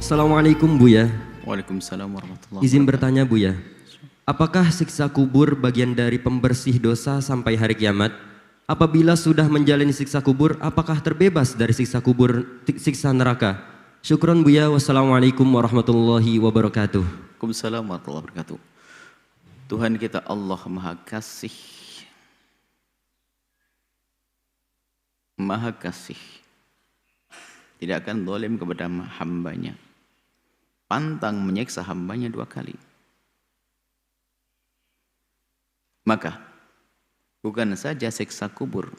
Assalamualaikum Buya. Waalaikumsalam warahmatullahi Izin wabarakatuh. bertanya Buya. Apakah siksa kubur bagian dari pembersih dosa sampai hari kiamat? Apabila sudah menjalani siksa kubur, apakah terbebas dari siksa kubur, siksa neraka? Syukron Buya. Wassalamualaikum warahmatullahi wabarakatuh. Waalaikumsalam warahmatullahi wabarakatuh. Tuhan kita Allah Maha Kasih. Maha Kasih. Tidak akan zalim kepada hambanya. Pantang menyiksa hambanya 2 kali. Maka bukan saja siksa kubur.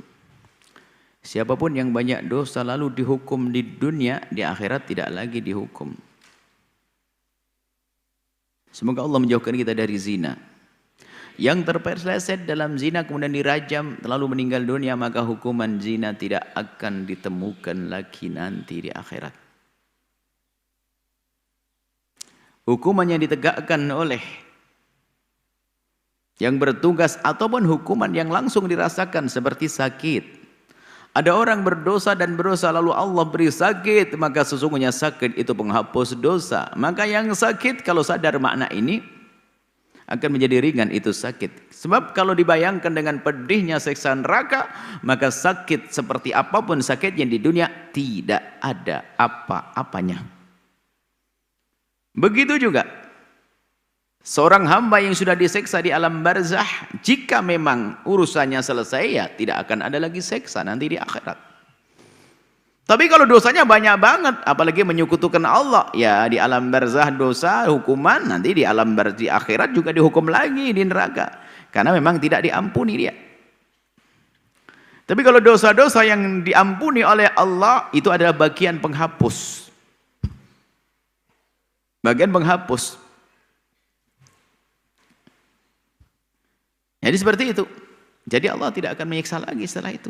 Siapapun yang banyak dosa lalu dihukum di dunia, di akhirat tidak lagi dihukum. Semoga Allah menjauhkan kita dari zina. Yang terpeleset dalam zina kemudian dirajam lalu meninggal dunia, maka hukuman zina tidak akan ditemukan lagi nanti di akhirat. Hukumannya ditegakkan oleh yang bertugas ataupun hukuman yang langsung dirasakan seperti sakit. Ada orang berdosa dan berusaha lalu Allah beri sakit, maka sesungguhnya sakit itu penghapus dosa. Maka yang sakit kalau sadar makna ini akan menjadi ringan itu sakit. Sebab kalau dibayangkan dengan pedihnya siksa neraka, maka sakit seperti apapun sakitnya di dunia tidak ada apa-apanya. Begitu juga seorang hamba yang sudah diseksa di alam barzah, jika memang urusannya selesai, ya tidak akan ada lagi seksa nanti di akhirat. Tapi kalau dosanya banyak banget, apalagi menyekutukan Allah, ya di alam barzah dosa, hukuman, nanti di alam barzah di akhirat juga dihukum lagi di neraka. Karena memang tidak diampuni dia. Tapi kalau dosa-dosa yang diampuni oleh Allah, itu adalah bagian penghapus. Bagian penghapus. Jadi seperti itu. Jadi Allah tidak akan menyiksa lagi setelah itu.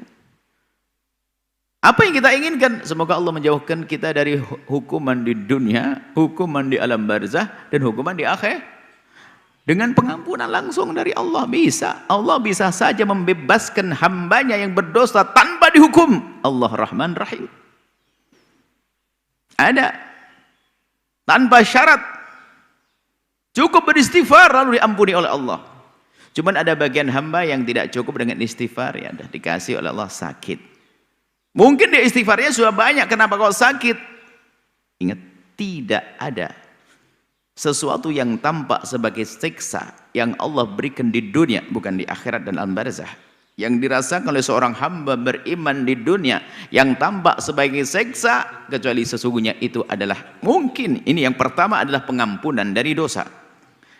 Apa yang kita inginkan? Semoga Allah menjauhkan kita dari hukuman di dunia, hukuman di alam barzah, dan hukuman di akhir. Dengan pengampunan langsung dari Allah bisa. Allah bisa saja membebaskan hambanya yang berdosa tanpa dihukum. Allah Rahman Rahim. Ada. Tanpa syarat. Cukup beristighfar lalu diampuni oleh Allah. Cuman ada bagian hamba yang tidak cukup dengan istighfar, ya dah dikasih oleh Allah sakit. Mungkin dia istighfarnya sudah banyak, kenapa kau sakit? Ingat, tidak ada sesuatu yang tampak sebagai siksa yang Allah berikan di dunia, bukan di akhirat dan alam barzah. Yang dirasakan oleh seorang hamba beriman di dunia yang tampak sebagai siksa, kecuali sesungguhnya itu adalah mungkin, ini yang pertama adalah pengampunan dari dosa.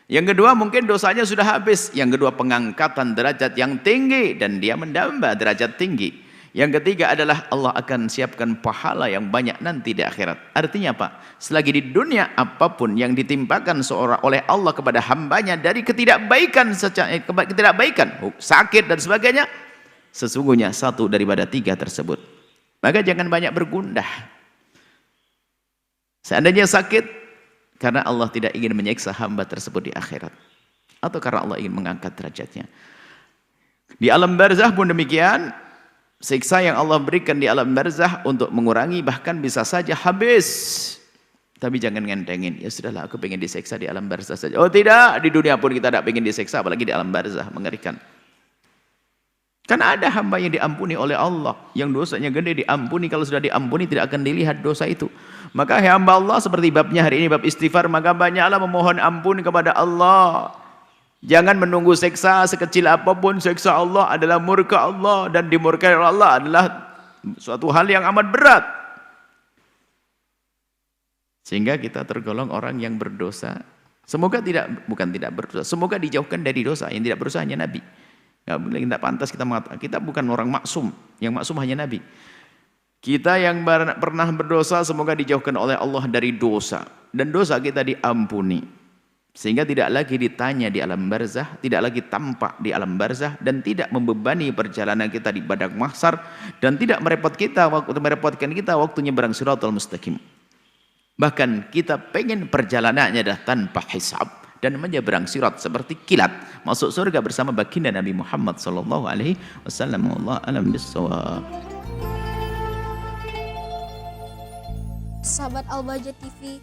Yang kedua mungkin dosanya sudah habis. Yang kedua pengangkatan derajat yang tinggi dan dia mendamba derajat tinggi. Yang ketiga adalah Allah akan siapkan pahala yang banyak nanti di akhirat. Artinya apa? Selagi di dunia apapun yang ditimpakan seorang oleh Allah kepada hambanya dari ketidakbaikan, sakit dan sebagainya, sesungguhnya satu daripada 3 tersebut. Maka jangan banyak bergundah. Seandainya sakit, karena Allah tidak ingin menyiksa hamba tersebut di akhirat. Atau karena Allah ingin mengangkat derajatnya. Di alam barzah pun demikian. Siksa yang Allah berikan di alam barzah untuk mengurangi bahkan bisa saja habis. Tapi jangan ngentengin. Ya sudahlah, aku pengen disiksa di alam barzah saja. Oh tidak, di dunia pun kita tidak pengen disiksa, apalagi di alam barzah, mengerikan. Karena ada hamba yang diampuni oleh Allah, yang dosanya gede diampuni. Kalau sudah diampuni tidak akan dilihat dosa itu. Maka hamba Allah seperti babnya hari ini, bab istighfar, maka banyaklah memohon ampun kepada Allah. Jangan menunggu siksa sekecil apapun. Siksa Allah adalah murka Allah, dan dimurkai oleh Allah adalah suatu hal yang amat berat. Sehingga kita tergolong orang yang berdosa. Semoga bukan tidak berdosa, semoga dijauhkan dari dosa. Yang tidak berdosa hanya Nabi. Tidak pantas kita mengatakan kita bukan orang maksum. Yang maksum hanya Nabi. Kita yang pernah berdosa semoga dijauhkan oleh Allah dari dosa, dan dosa kita diampuni. Sehingga tidak lagi ditanya di alam barzah, tidak lagi tampak di alam barzah, dan tidak membebani perjalanan kita di padang mahsyar, dan tidak merepotkan kita waktu nyebrang Shiratal Mustaqim. Bahkan kita pengen perjalanannya dah tanpa hisab dan menyeberang sirat seperti kilat masuk surga bersama baginda Nabi Muhammad sallallahu alaihi wasallam. Wallahu a'lam bissawab. Sahabat Al Bahjah TV,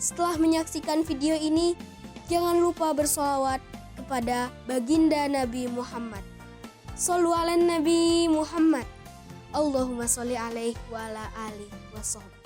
Setelah menyaksikan video ini, jangan lupa bersolawat kepada baginda Nabi Muhammad. Shollu ala Nabi Muhammad. Allahumma sholli alaihi wa ala alihi wa sahbihi.